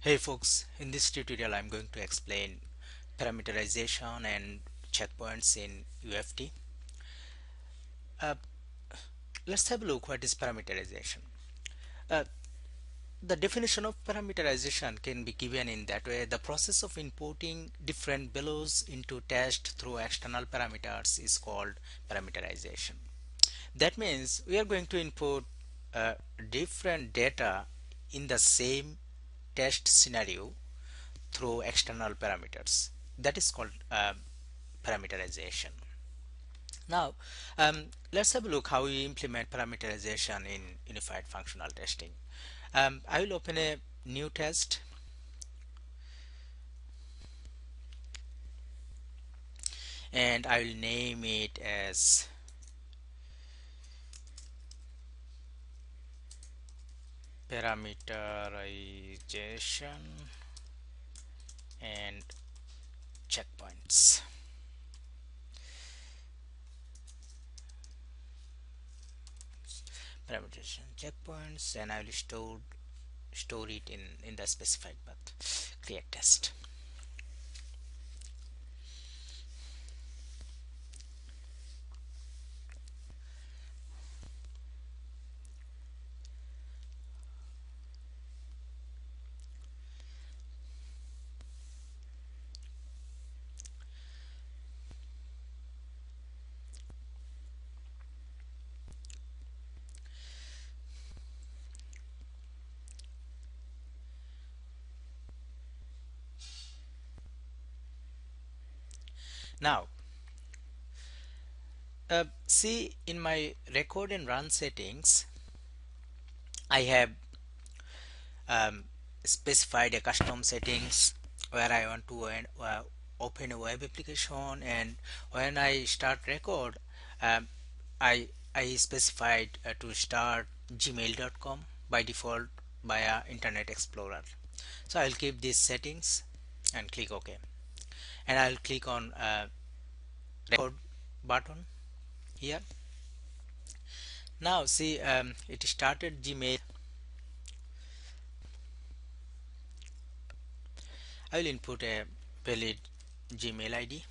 Hey folks, in this tutorial I'm going to explain parameterization and checkpoints in UFT. Uh, let's have a look what is parameterization. Uh, the definition of parameterization can be given in that way. The process of importing different values into test through external parameters is called parameterization. That means we are going to import different data in the same test scenario through external parameters. That is called parameterization. Now, let's have a look how we implement parameterization in unified functional testing. I will open a new test and I will name it as parameterization and checkpoints. Parameterization checkpoints, and I will store it in the specified path. Create test. Now, see in my record and run settings, I have um, specified a custom settings where I want to open a web application, and when I start record, um, I specified to start gmail.com by default via Internet Explorer. So I'll keep these settings and click OK, and I'll click on record button here. Now see, it started Gmail. I will input a valid Gmail ID.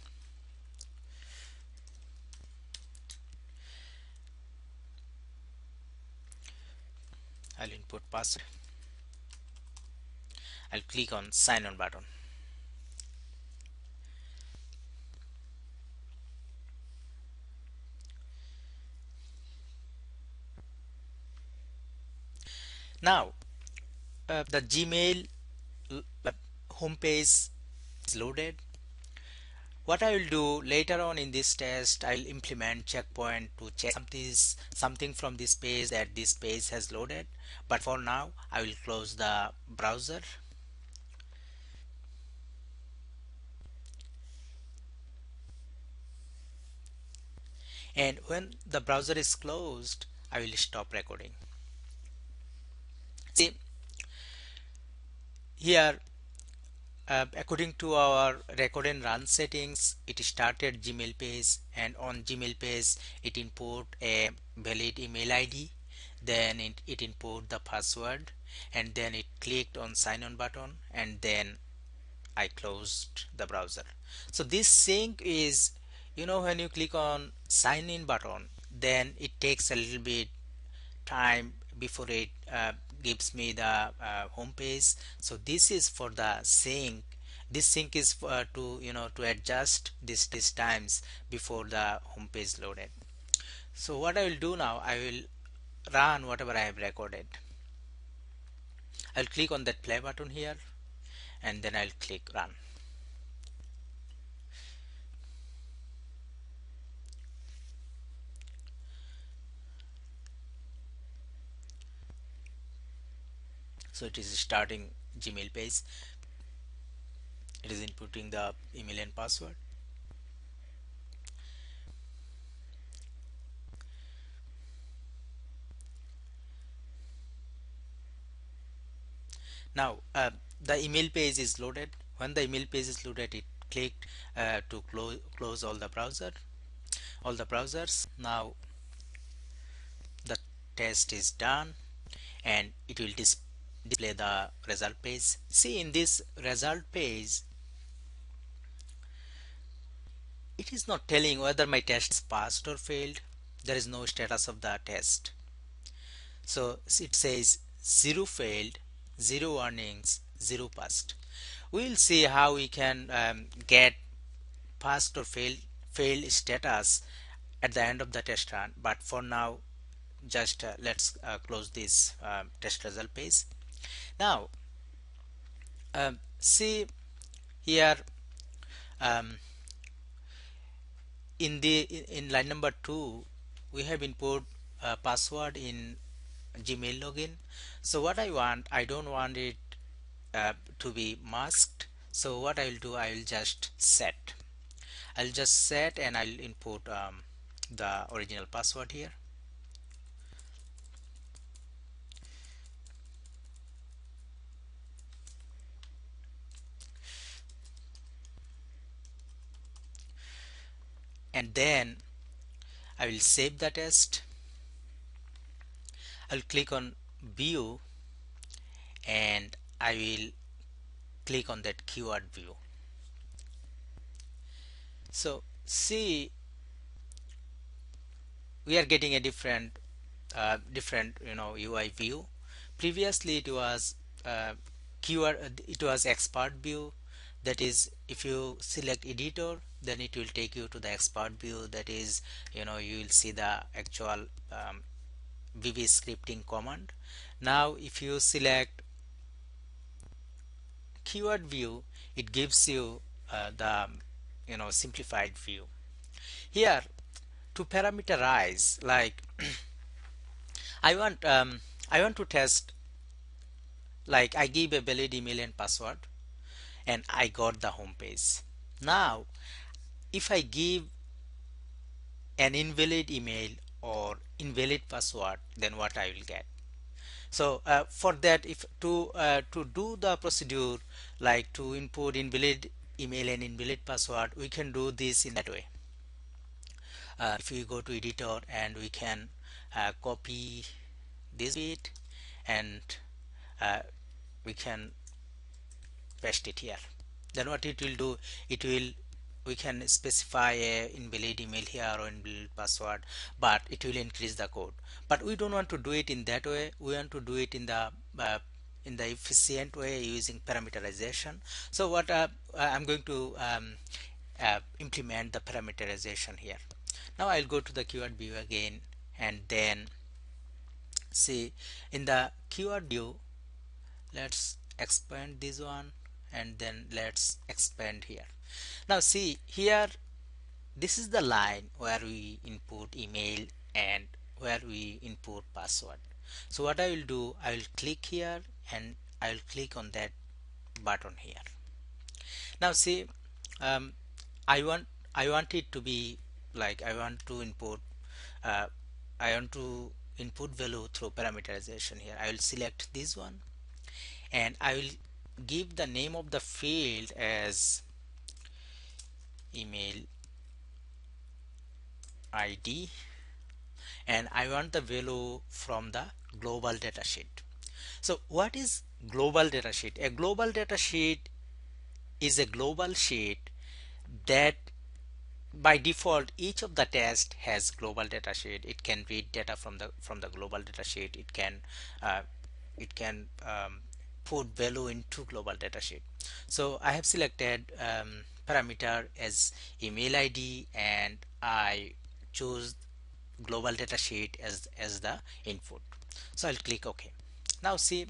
I'll input password. I'll click on sign on button. Now the Gmail homepage is loaded. What I will do later on in this test, I'll implement checkpoint to check something from this page that this page has loaded. But for now, I will close the browser. And when the browser is closed, I will stop recording. See here, according to our record and run settings, it started Gmail page, and on Gmail page it import a valid email ID, then it import the password, and then it clicked on sign on button, and then I closed the browser. So this sync is, when you click on sign in button, then it takes a little bit time before it gives me the home page. So this is for the sync. This sync is for, to adjust this times before the home page loaded. So what I will do now, I will run whatever I have recorded. I'll click on that play button here, and then I'll click run. So it is starting Gmail page. It is inputting the email and password. Now the email page is loaded. When the email page is loaded, it clicked to close all the browsers. Now the test is done, and it will display the result page. See, in this result page, it is not telling whether my test is passed or failed. There is no status of the test. So it says 0 failed, 0 warnings, 0 passed. We will see how we can get passed or failed status at the end of the test run. But for now, just let's close this test result page. Now see here, um, in line number 2 we have input password in Gmail login. So what I don't want it to be masked. So what I will do, I will just set. I'll just set and I'll input the original password here. And then I will save the test. I'll click on view and I will click on that keyword view. So see, we are getting a different UI view. Previously it was it was expert view. That is, if you select editor, then it will take you to the expert view. That is, you will see the actual VB scripting command. Now if you select keyword view, it gives you the simplified view. Here, to parameterize, like I want to test, like I give a valid email and password and I got the home page. Now if I give an invalid email or invalid password, then what I will get? So for that, if to do the procedure, like to input invalid email and invalid password, we can do this in that way. If we go to editor and we can copy this bit and uh, we can paste it here. Then what it will do, it will, we can specify a invalid email here or invalid password, but it will increase the code. But we don't want to do it in that way. We want to do it in the efficient way using parameterization. So what I'm going to implement the parameterization here. Now I'll go to the keyword view again, and then see in the keyword view, let's expand this one and then let's expand here. Now see here, this is the line where we input email and where we input password. So what I will do, I will click here and I will click on that button here. Now see, um, I want I want it to be like, I want to input uh, I want to input value through parameterization. Here I will select this one and I will give the name of the field as email ID, and I want the value from the global datasheet. So what is global datasheet? A global datasheet is a global sheet that by default each of the test has global datasheet. It can read data from the global datasheet. Uh, it can put value into global datasheet. So I have selected parameter as email ID and I choose global datasheet as the input. So I'll click OK. Now see,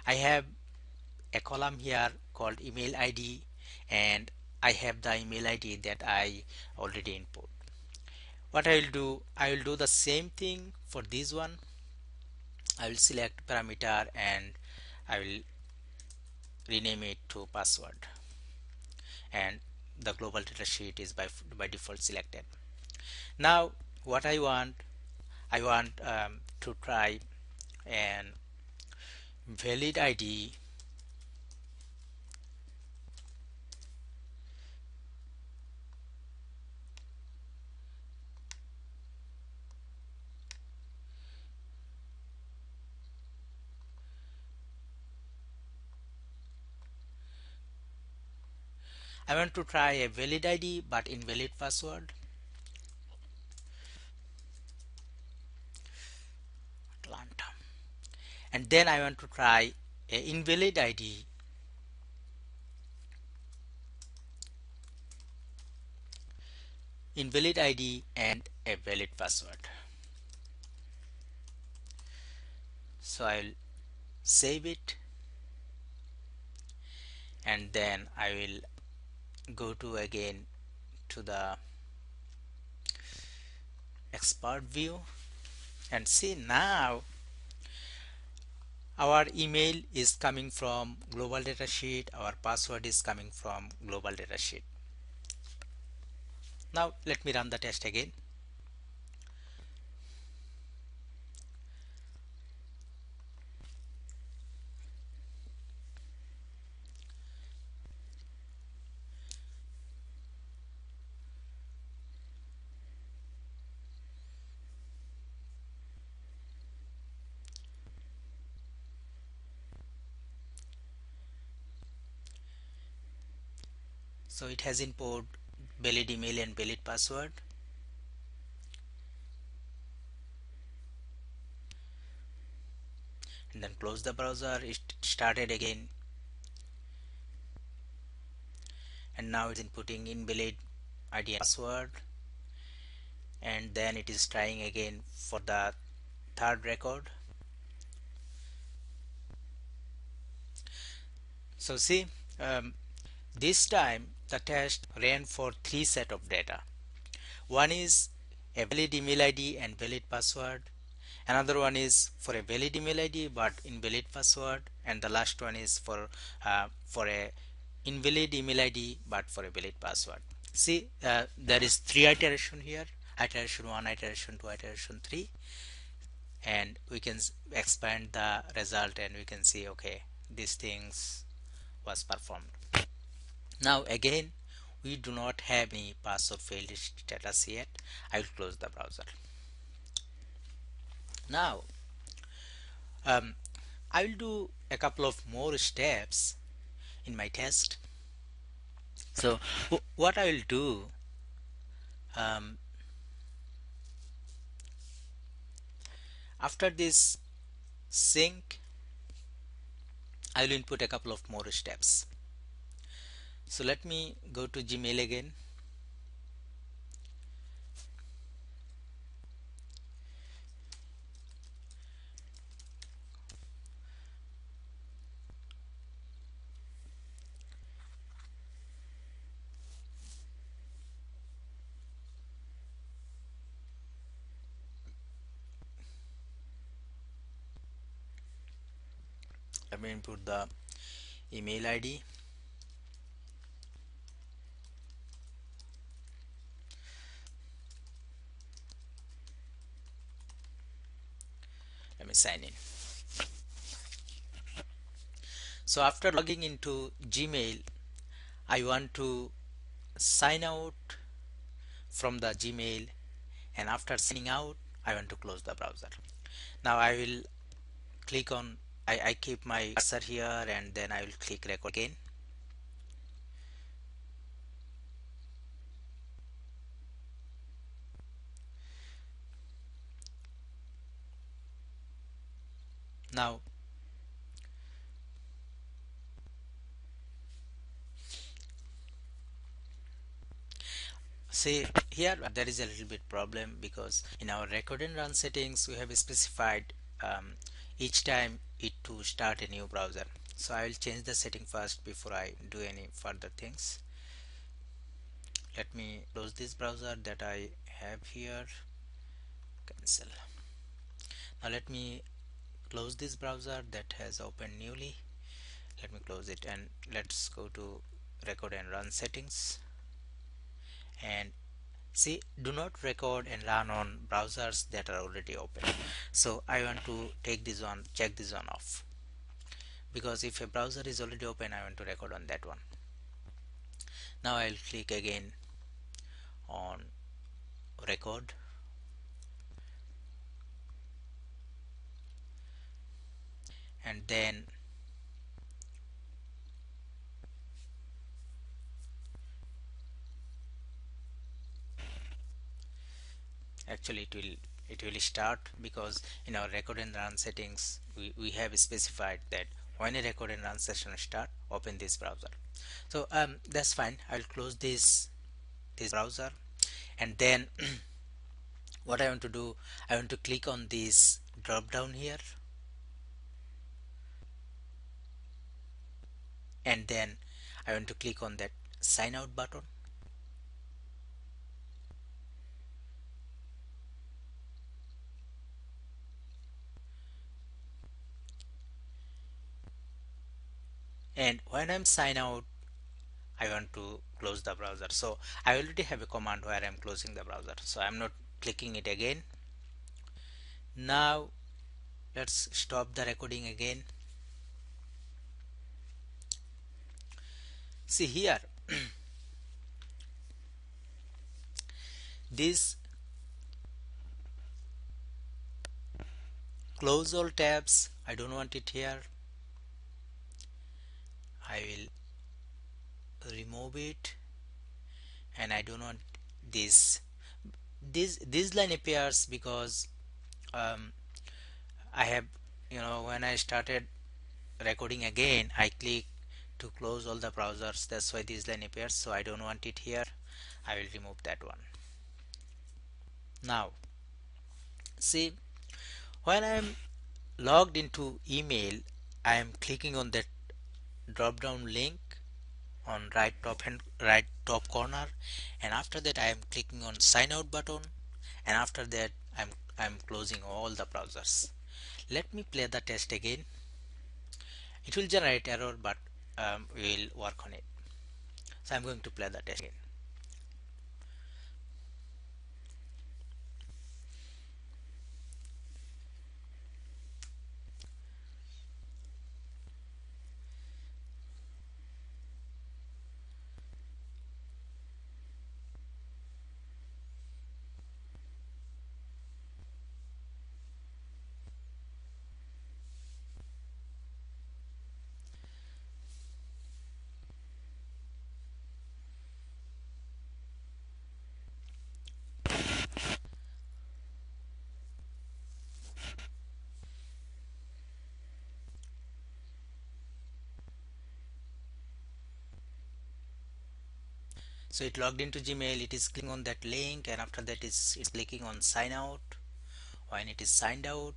I have a column here called email ID and I have the email ID that I already input. What I will do, I will do the same thing for this one. I will select parameter and I will rename it to password, and the global datasheet is by default selected. Now what I want to try an valid ID I want to try a valid ID but invalid password. Atlanta. And then I want to try a invalid ID and a valid password. So I'll save it, and then I will go to again to the expert view and see now our email is coming from global datasheet, our password is coming from global datasheet. Now let me run the test again. So it has input valid email and valid password. And then close the browser, it started again, and now it's inputting invalid ID and password, and then it is trying again for the third record. So see, this time the test ran for three set of data. One is a valid email ID and valid password, another one is for a valid email ID but invalid password, and the last one is for a invalid email ID but for a valid password. See, there is three iteration here: iteration 1, iteration 2, iteration 3, and we can expand the result and we can see, okay, these things was performed. Now again, we do not have any password failed status yet. I will close the browser. Now I will do a couple of more steps in my test. So what I will do, um, after this sync, I will input a couple of more steps. So let me go to Gmail again. Let me input the email ID. Let me sign in. So after logging into Gmail, I want to sign out from the Gmail, and after signing out, I want to close the browser. Now I will click on, I keep my cursor here, and then I will click record again. Now see here, there is a little bit problem because in our record and run settings we have specified each time it to start a new browser. So I will change the setting first before I do any further things. Let me close this browser that I have here, cancel. Now let me close this browser that has opened newly. Let me close it, and let's go to record and run settings, and see, do not record and run on browsers that are already open. So I want to take this one, check this one off, because if a browser is already open, I want to record on that one. Now I'll click again on record, and then actually it will start, because in our record and run settings we have specified that when a record and run session start, open this browser. So that's fine. I'll close this browser, and then what I want to do, I want to click on this drop down here, and then I want to click on that sign out button. And when I'm sign out, I want to close the browser. So I already have a command where I'm closing the browser, so I'm not clicking it again. Now let's stop the recording again. See here, this close all tabs, I don't want it here. I will remove it, and I don't want this. This line appears because um, I have, when I started recording again, I click to close all the browsers. That's why this line appears. So I don't want it here. I will remove that one. Now, see, when I'm logged into email, I am clicking on that drop down link on right top corner, and after that I am clicking on sign out button, and after that I'm closing all the browsers. Let me play the test again. It will generate error, but we will work on it. So I'm going to play the test again. So it logged into Gmail, it is clicking on that link, and after that it's clicking on sign out. When it is signed out,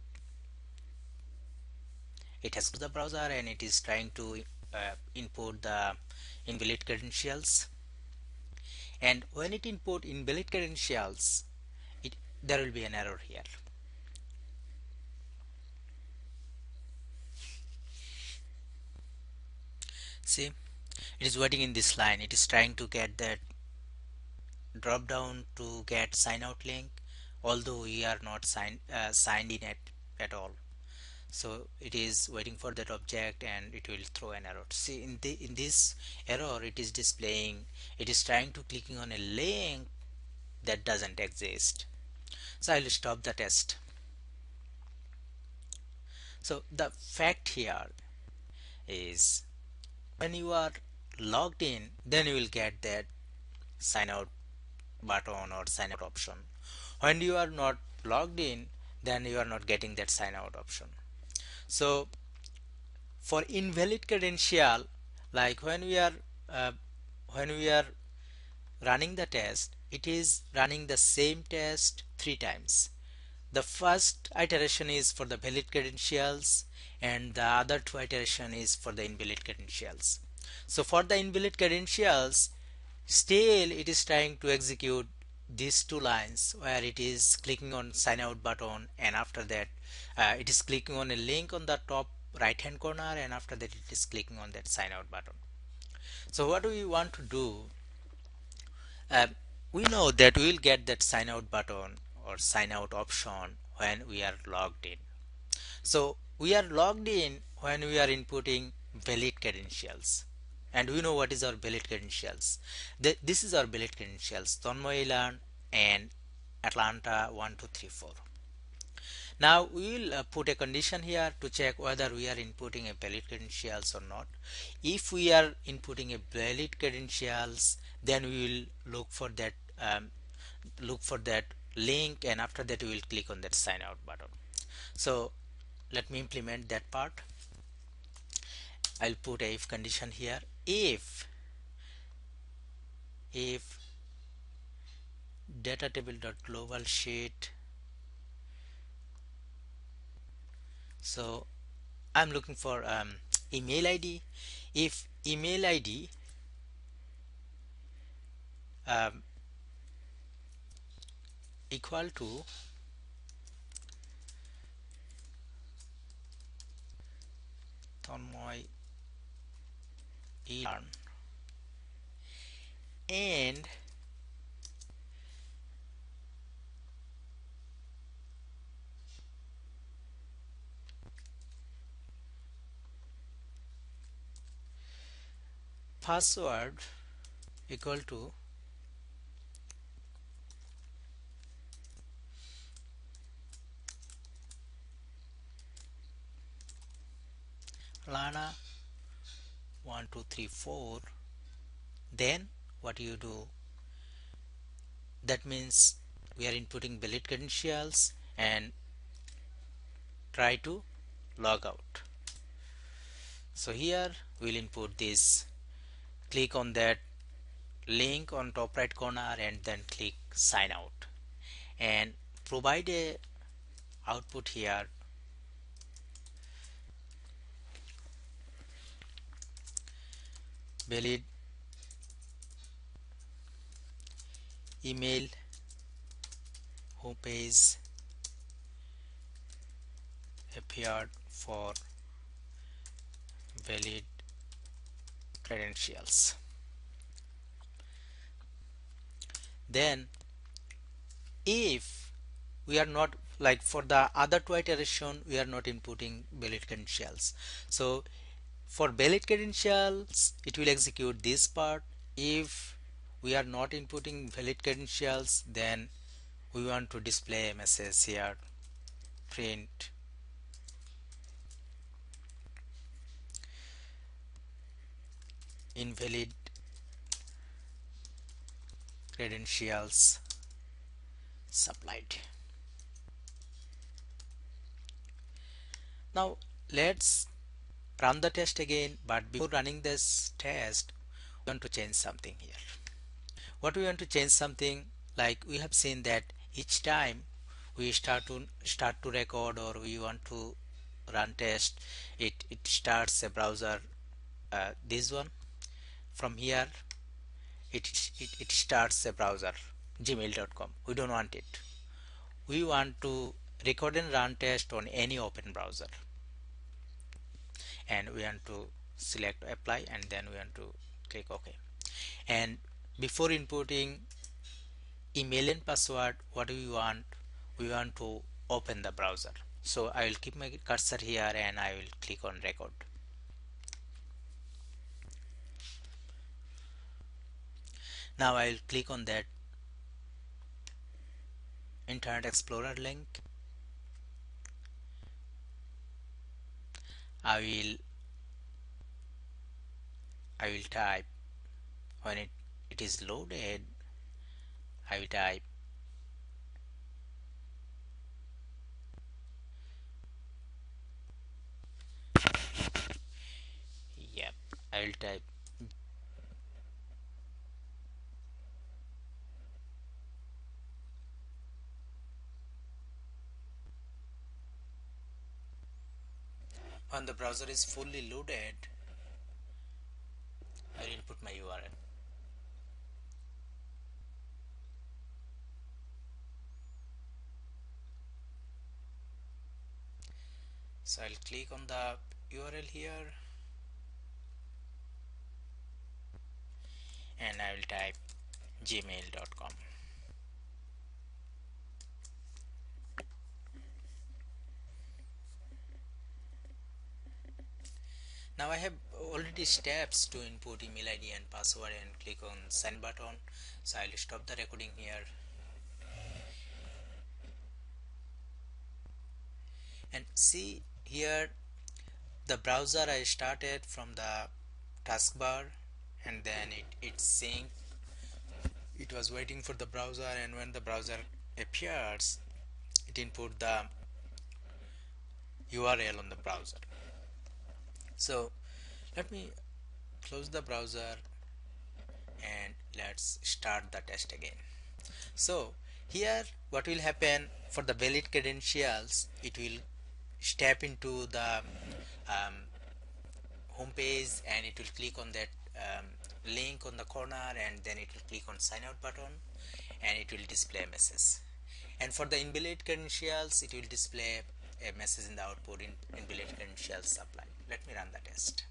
it has the browser and it is trying to input the invalid credentials. And when it import invalid credentials, there will be an error here. See, it is waiting in this line. It is trying to get that drop down to get sign out link, although we are not signed in at all. So it is waiting for that object, and it will throw an error. See, in this error, it is displaying, it is trying to clicking on a link that doesn't exist. So I will stop the test. So the fact here is, when you are logged in, then you will get that sign out button or sign out option. When you are not logged in, then you are not getting that sign out option. So for invalid credential, like uh, when we are running the test, it is running the same test 3 times. The first iteration is for the valid credentials, and the other 2 iteration is for the invalid credentials. So for the invalid credentials, still it is trying to execute these 2 lines where it is clicking on sign out button, and after that it is clicking on a link on the top right hand corner, and after that it is clicking on that sign out button. So what do we want to do? uh, we know that we will get that sign out button or sign out option when we are logged in. So we are logged in when we are inputting valid credentials, and we know what is our valid credentials. This is our valid credentials: Tanmay Ilan and Atlanta 1234. Now we will put a condition here to check whether we are inputting a valid credentials or not. If we are inputting a valid credentials, then we will look for that link, and after that we will click on that sign out button. So let me implement that part. I'll put a if condition here. If data table dot global sheet, so I'm looking for email ID. If email ID um, equal to Tanmoy Elan and password equal to Lana 1234, then what you do, that means we are inputting valid credentials and try to log out. So here we'll input this, click on that link on top right corner and then click sign out and provide a output here, valid email homepage appeared for valid credentials. Then if we are not, like for the other two iteration we are not inputting valid credentials, so for valid credentials it will execute this part. If we are not inputting valid credentials, then we want to display a message here, print invalid credentials supplied. Now let's run the test again, but before running this test we want to change something here. What we want to change something, like we have seen that each time we start to record or we want to run test, it starts a browser, this one from here, it starts a browser gmail.com. We don't want it. We want to record and run test on any open browser, and we want to select apply and then we want to click OK. And before inputting email and password, what do we want to open the browser. So I will keep my cursor here and I will click on record. Now I will click on that Internet Explorer link. I will type, when it is loaded, I will type yep I will type when the browser is fully loaded, I will input my URL. So I'll click on the URL here and I will type gmail.com. Now I have already steps to input email ID and password and click on send button. So I'll stop the recording here. And see here the browser I started from the taskbar, and then it's saying it was waiting for the browser, and when the browser appears, it input the URL on the browser. So let me close the browser and let's start the test again. So here what will happen for the valid credentials, it will step into the home page and it will click on that link on the corner, and then it will click on sign out button and it will display a message. And for the invalid credentials, it will display a message in the output, in invalid credentials applied. Let me run the test.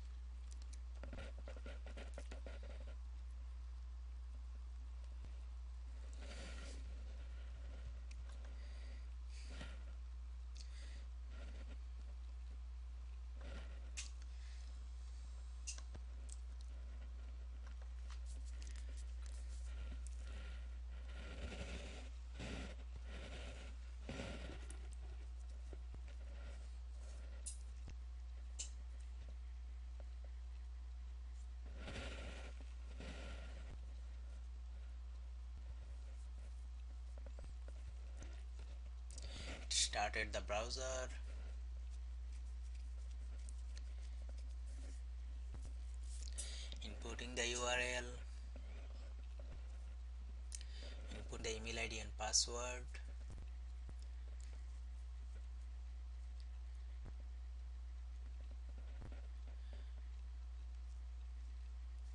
It started the browser, inputting the URL, input the email ID and password.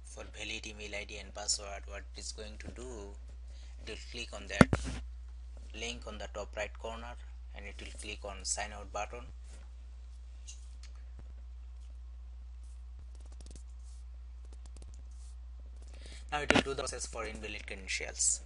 For valid email ID and password, what it is going to do, it will click on that link on the top right corner and it will click on sign out button. Now it will do the process for invalid credentials.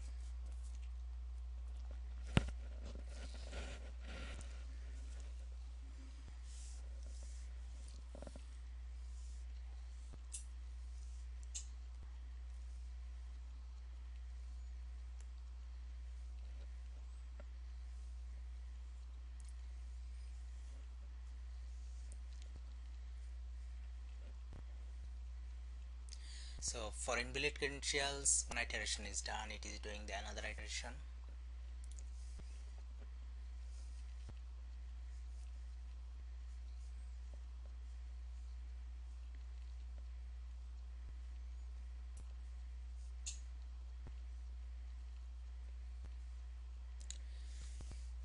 So for invalid credentials, one iteration is done, it is doing the another iteration.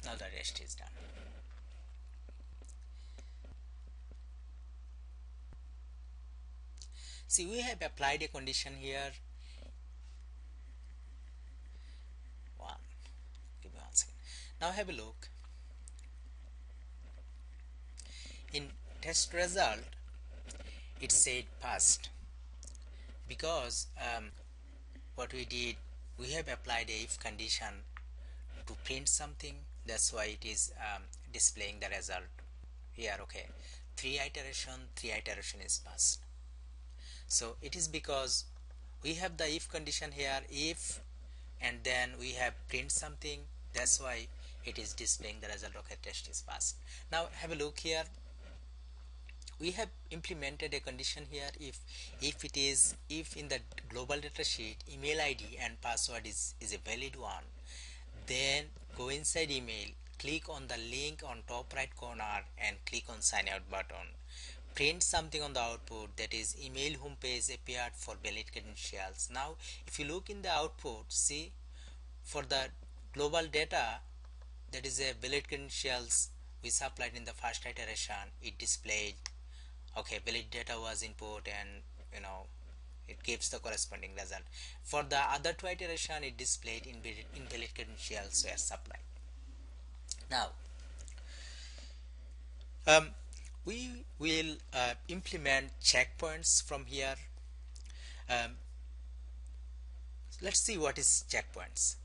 Now the rest is done. See, we have applied a condition here. Give me 1 second. Now have a look. In test result, it said passed because what we did, we have applied a if condition to print something. That's why it is displaying the result here. Okay, 3 iteration is passed. So it is because we have the if condition here, if, and then we have print something. That's why it is displaying the result. Okay, test is passed. Now have a look here. We have implemented a condition here. If in the global datasheet email ID and password is a valid one, then go inside email, click on the link on top right corner and click on sign out button. Print something on the output, that is email homepage appeared for valid credentials. Now if you look in the output, see, for the global data, that is a valid credentials we supplied in the first iteration, it displayed, okay, valid data was input, and it gives the corresponding result. For the other 2 iteration, it displayed invalid credentials were supplied. Now we will implement checkpoints from here. Let's see what is checkpoints.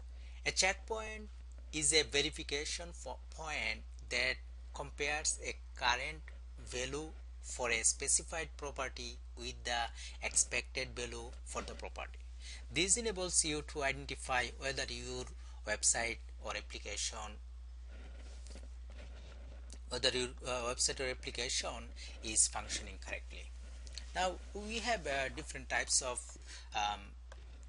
A checkpoint is a verification point that compares a current value for a specified property with the expected value for the property. This enables you to identify whether your website or application is functioning correctly. Now we have different types of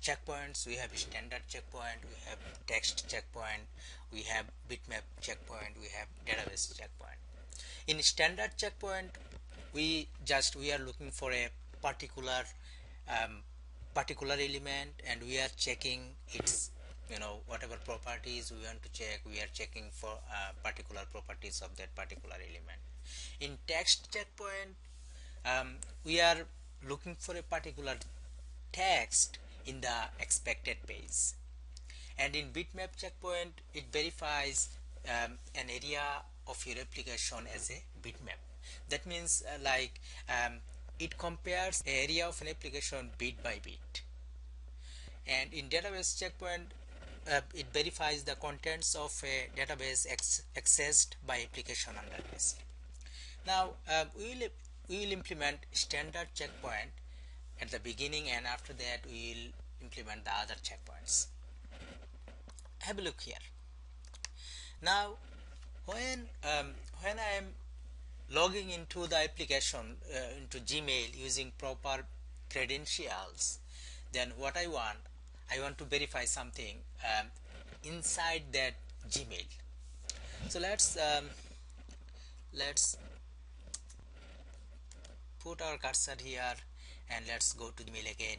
checkpoints. We have standard checkpoint, we have text checkpoint, we have bitmap checkpoint, we have database checkpoint. In standard checkpoint, we are looking for a particular um, particular element, and we are checking its, whatever properties we want to check, we are checking for particular properties of that particular element. In text checkpoint, we are looking for a particular text in the expected page. And in bitmap checkpoint, it verifies an area of your application as a bitmap. That means it compares area of an application bit by bit. And in database checkpoint, it verifies the contents of a database accessed by application under this. Now we will implement standard checkpoint at the beginning, and after that we will implement the other checkpoints. Have a look here. Now when I am logging into the application, into Gmail, using proper credentials, then what I want to verify something inside that Gmail. So let's put our cursor here, and let's go to Gmail again.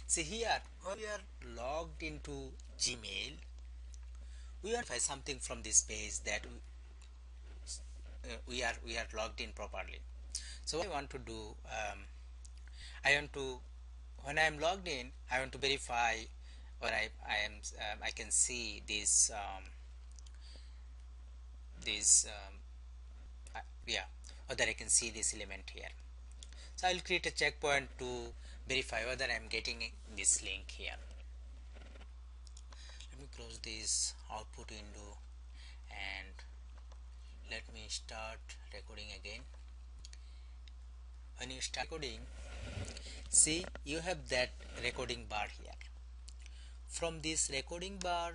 See here, when we are logged into Gmail, we verify something from this page that we are logged in properly. So what I want to do, I want to when I am logged in, I want to verify, or I can see yeah, or that I can see this element here. So I will create a checkpoint to verify whether I am getting this link here. Let me close this output window and let me start recording again. When you start recording, see, you have that recording bar here. From this recording bar,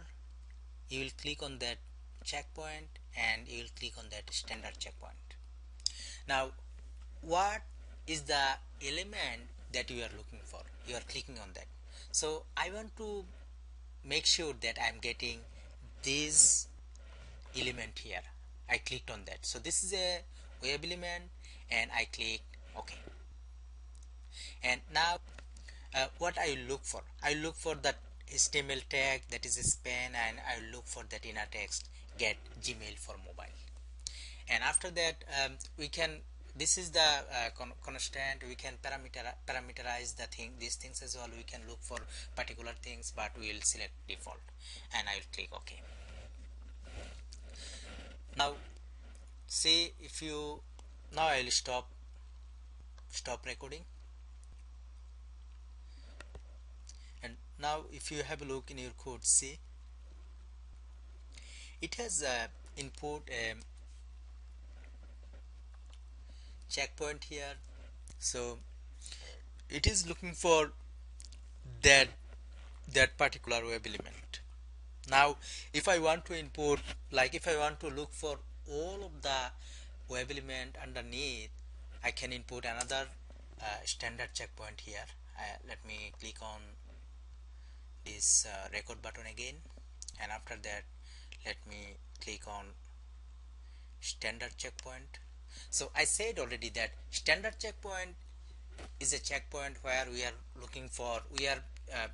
you will click on that checkpoint and you will click on that standard checkpoint. Now what is the element that you are looking for? You are clicking on that. So I want to make sure that I am getting this element here. I clicked on that. So this is a web element, and I clicked OK. And now what I look for? I look for that HTML tag, that is a span, and I look for that inner text, get Gmail for mobile. And after that we can, this is the constant, we can parameterize these things as well. We can look for particular things, but we will select default, and I will click OK. Now see, if you, now I will stop recording. And now if you have a look in your code, see, it has input checkpoint here. So it is looking for that particular web element. Now if I want to import, like if I want to look for all of the web element underneath, I can input another standard checkpoint here. Let me click on this record button again, and after that let me click on standard checkpoint. So I said already that standard checkpoint is a checkpoint where we are looking for, we are uh,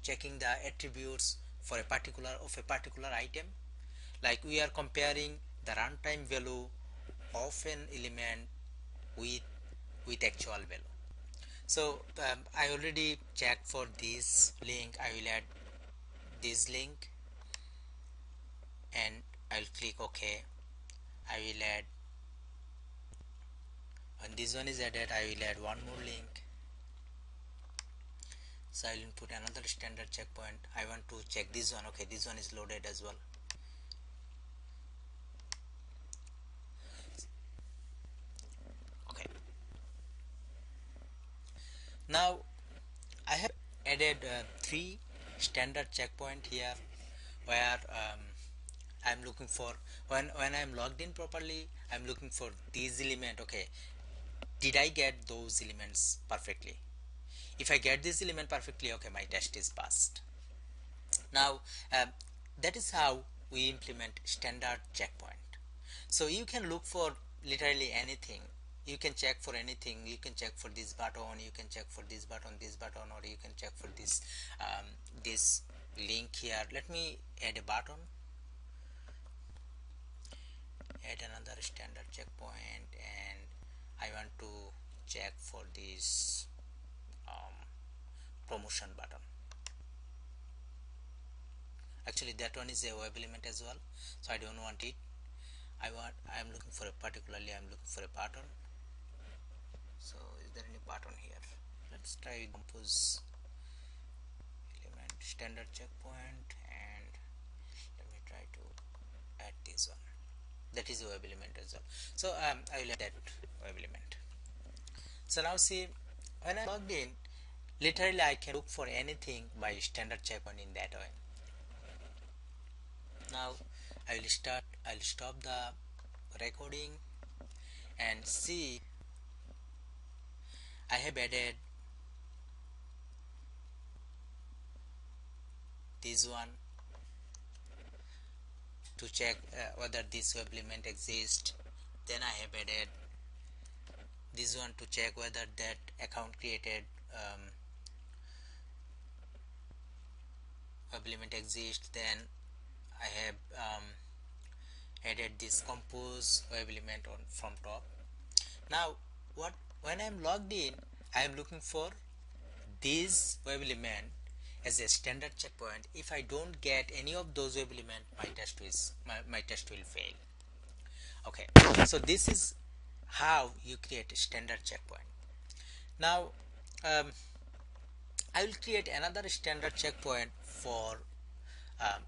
checking the attributes for a particular item, like we are comparing the runtime value of an element with actual value. So I already checked for this link. I will add this link and I'll click OK. I will add, when this one is added, I will add one more link. So I will input another standard checkpoint. I want to check this one. Okay, this one is loaded as well. Okay, now I have added three standard checkpoint here, where I'm looking for, when I'm logged in properly, I'm looking for these element. Okay, did I get those elements perfectly? If I get this element perfectly, okay, my test is passed. Now that is how we implement standard checkpoint. So you can look for literally anything. You can check for anything. You can check for this button, you can check for this button, or you can check for this link here. Let me add a button, add another standard checkpoint, and I want to check for this promotion button. Actually that one is a web element as well, so I don't want it. I'm looking for a particularly, I'm looking for a pattern. So is there any pattern here? Let's try compose element standard checkpoint, and let me try to add this one. That is a web element as well. So I will add that web element. So now see, when I logged in, literally I can look for anything by standard checkpoint in that way. Now I'll stop the recording and see, I have added this one to check whether this web element exists. Then I have added this one to check whether that account created web element exists. Then I have added this compose web element on from top. Now when I'm logged in, I am looking for this web element as a standard checkpoint. If I don't get any of those web element, my test will fail. Okay, so this is how you create a standard checkpoint. Now I will create another standard checkpoint for um,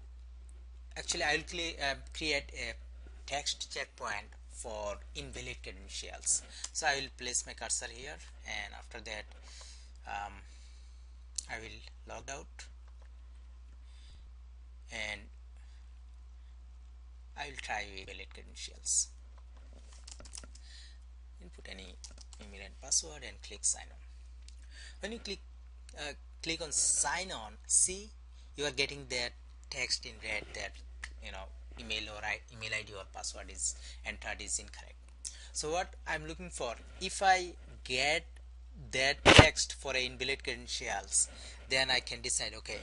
actually I will create a text checkpoint for invalid credentials. So I will place my cursor here, and after that um, I will log out, and I will try with valid credentials. Input any email and password and click sign on. When you click on sign on, see, you are getting that text in red that email email ID or password is entered is incorrect. So what I'm looking for, if I get that text for a invalid credentials, then I can decide, okay,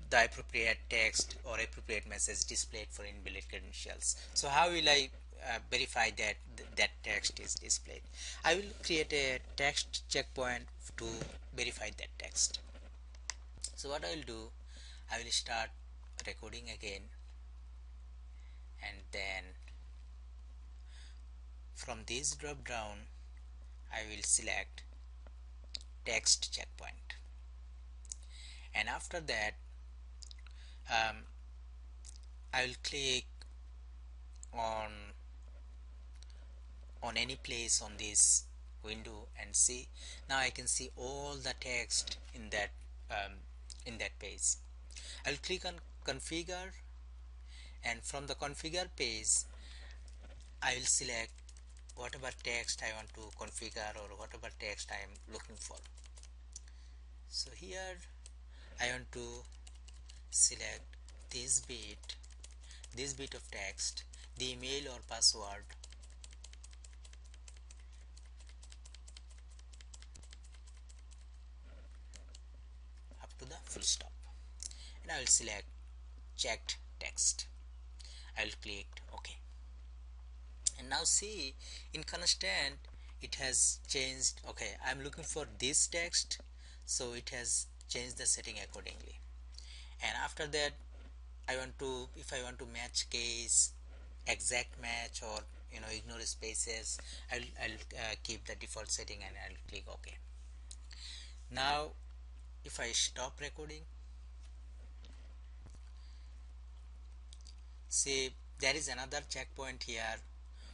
the appropriate text or appropriate message displayed for invalid credentials. So how will I verify that that text is displayed? I will create a text checkpoint to verify that text. So what I will do, I will start recording again, and then from this drop down I will select text checkpoint, and after that I will click on any place on this window and see. Now I can see all the text in that page. I'll click on configure, and from the configure page I will select whatever text I want to configure or whatever text I am looking for. So here I want to select this bit of text, the email or password, and I will select checked text. I will click OK. And now see, in constant it has changed. Okay, I'm looking for this text, so it has changed the setting accordingly. And after that, I want to, if I want to match case, exact match, or ignore spaces, I'll keep the default setting and I'll click OK. Now if I stop recording, see, there is another checkpoint here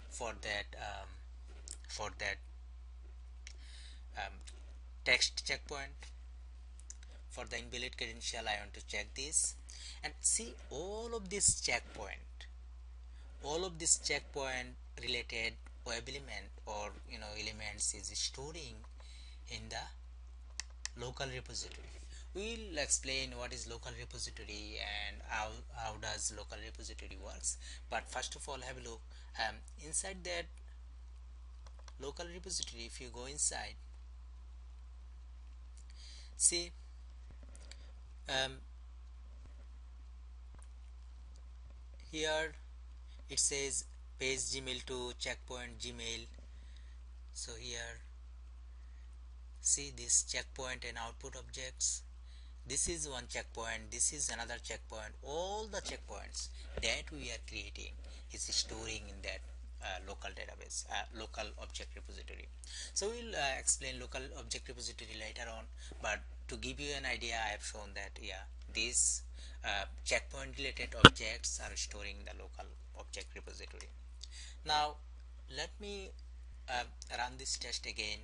for that for that um, text checkpoint. For the invalid credential, I want to check this, and see, all of this checkpoint related web element, or elements, is storing in the local repository. We'll explain what is local repository and how does local repository works, but first of all, have a look inside that local repository. If you go inside, see, um, here it says page Gmail to checkpoint Gmail. So here, see this checkpoint and output objects. This is one checkpoint, this is another checkpoint. All the checkpoints that we are creating is storing in that local database, local object repository. So we'll explain local object repository later on, but to give you an idea, I have shown that these checkpoint related objects are storing in the local object repository. Now let me run this test again.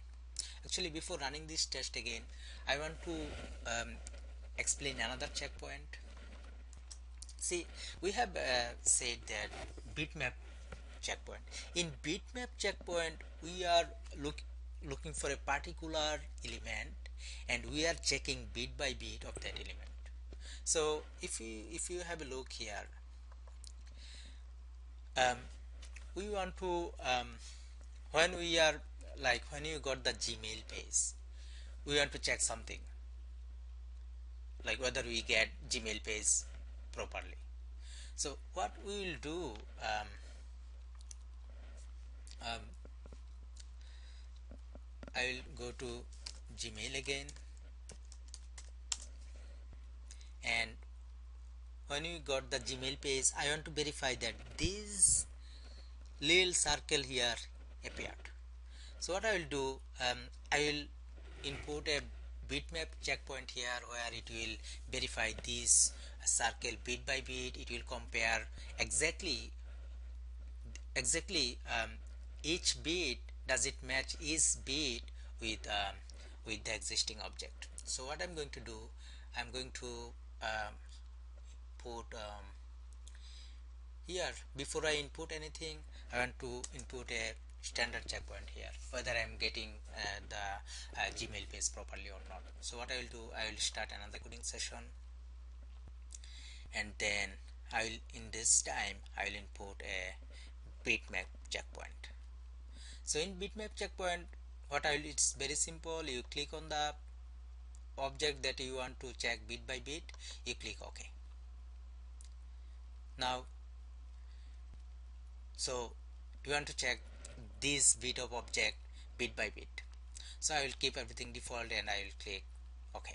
Actually, before running this test again, I want to explain another checkpoint. See, we have said that bitmap checkpoint. In bitmap checkpoint, we are looking for a particular element, and we are checking bit by bit of that element. So if you have a look here, we want to when we are, like, when you got the Gmail page, we want to check something like whether we get Gmail page properly. So what we will do, um, I will go to Gmail again, and when you got the Gmail page, I want to verify that this little circle here appeared. So what I will do, I will input a bitmap checkpoint here, where it will verify this circle bit by bit. It will compare exactly each bit, does it match each bit with the existing object. So what I'm going to do, I'm going to put here, before I input anything, I want to input a standard checkpoint here, whether I'm getting the Gmail page properly or not. So what I will do, I will start another coding session, and then I will, in this time, I will input a bitmap checkpoint. So in bitmap checkpoint, what I will, it's very simple. You click on the object that you want to check bit by bit, you click OK. Now, so you want to check this bit of object bit by bit. So I will keep everything default, and I will click OK,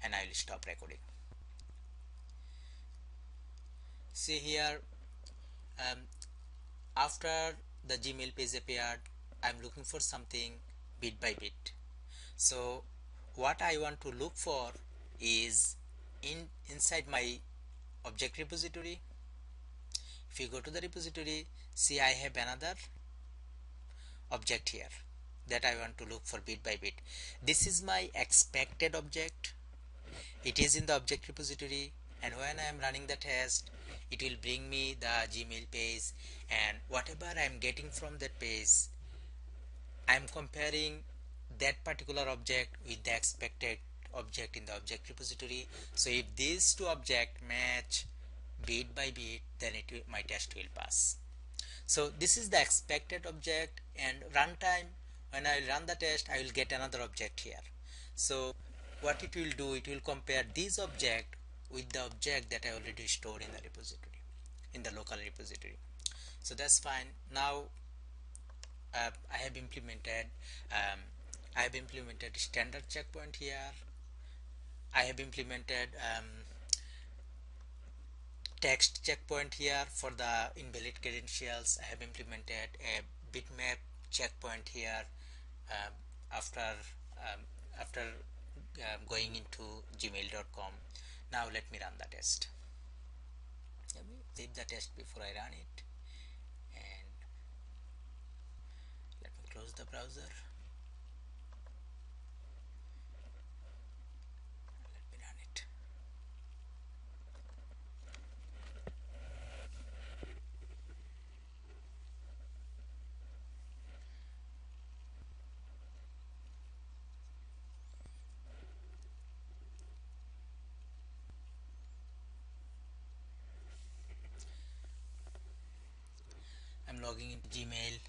and I will stop recording. See here, after the Gmail page appeared, I'm looking for something bit by bit. So what I want to look for is inside my object repository. If you go to the repository, see, I have another object here that I want to look for bit by bit. This is my expected object. It is in the object repository, and when I am running the test, it will bring me the Gmail page, and whatever I am getting from that page, I am comparing that particular object with the expected object in the object repository. So if these two objects match bit by bit, then my test will pass. So this is the expected object, and runtime, when I run the test, I will get another object here. So what it will do, it will compare this object with the object that I already stored in the repository, in the local repository. So that's fine. Now I have implemented um, standard checkpoint here. I have implemented text checkpoint here for the invalid credentials. I have implemented a bitmap checkpoint here uh, after um, after going into gmail.com. Now let me run the test. Let me save the test before I run it, and let me close the browser. Let me run it. I'm logging into Gmail.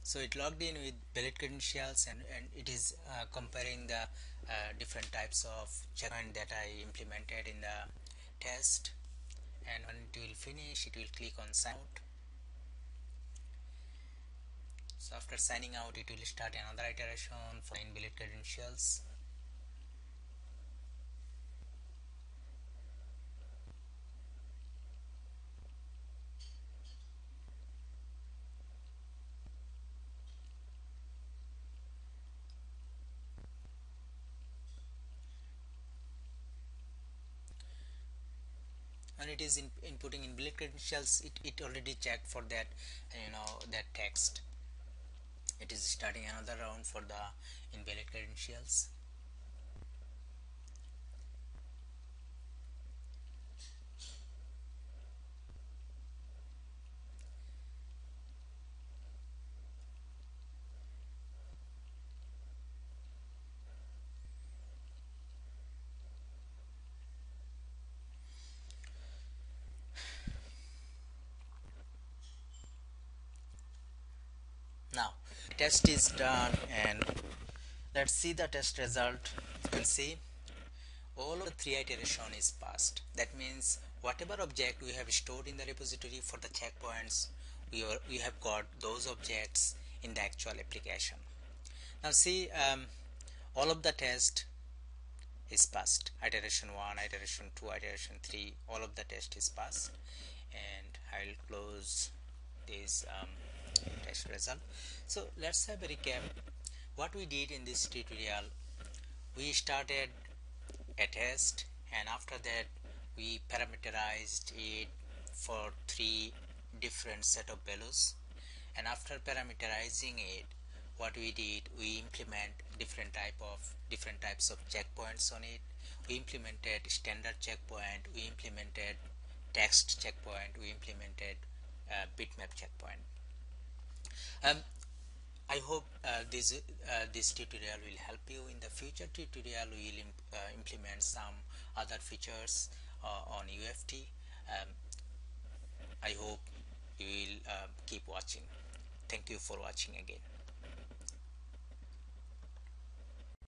So it logged in with valid credentials, and it is comparing the different types of checkpoint that I implemented in the test. And when it will finish, it will click on sign out. So after signing out, it will start another iteration for invalid credentials. When it is inputting invalid credentials, it already checked for that, that text. It is starting another round for the invalid credentials. Now test is done, and let's see the test result. You can see all of the three iteration is passed. That means whatever object we have stored in the repository for the checkpoints, we have got those objects in the actual application. Now see, all of the test is passed. Iteration 1, iteration 2, iteration 3, all of the test is passed. And I'll close this test result. So let's have a recap. What we did in this tutorial, we started a test, and after that we parameterized it for three different set of values. And after parameterizing it, what we did, we implement different types of checkpoints on it. We implemented standard checkpoint, we implemented text checkpoint, we implemented bitmap checkpoint. um, I hope this tutorial will help you. In the future tutorial, we will implement some other features on UFT. um, I hope you will keep watching. Thank you for watching again.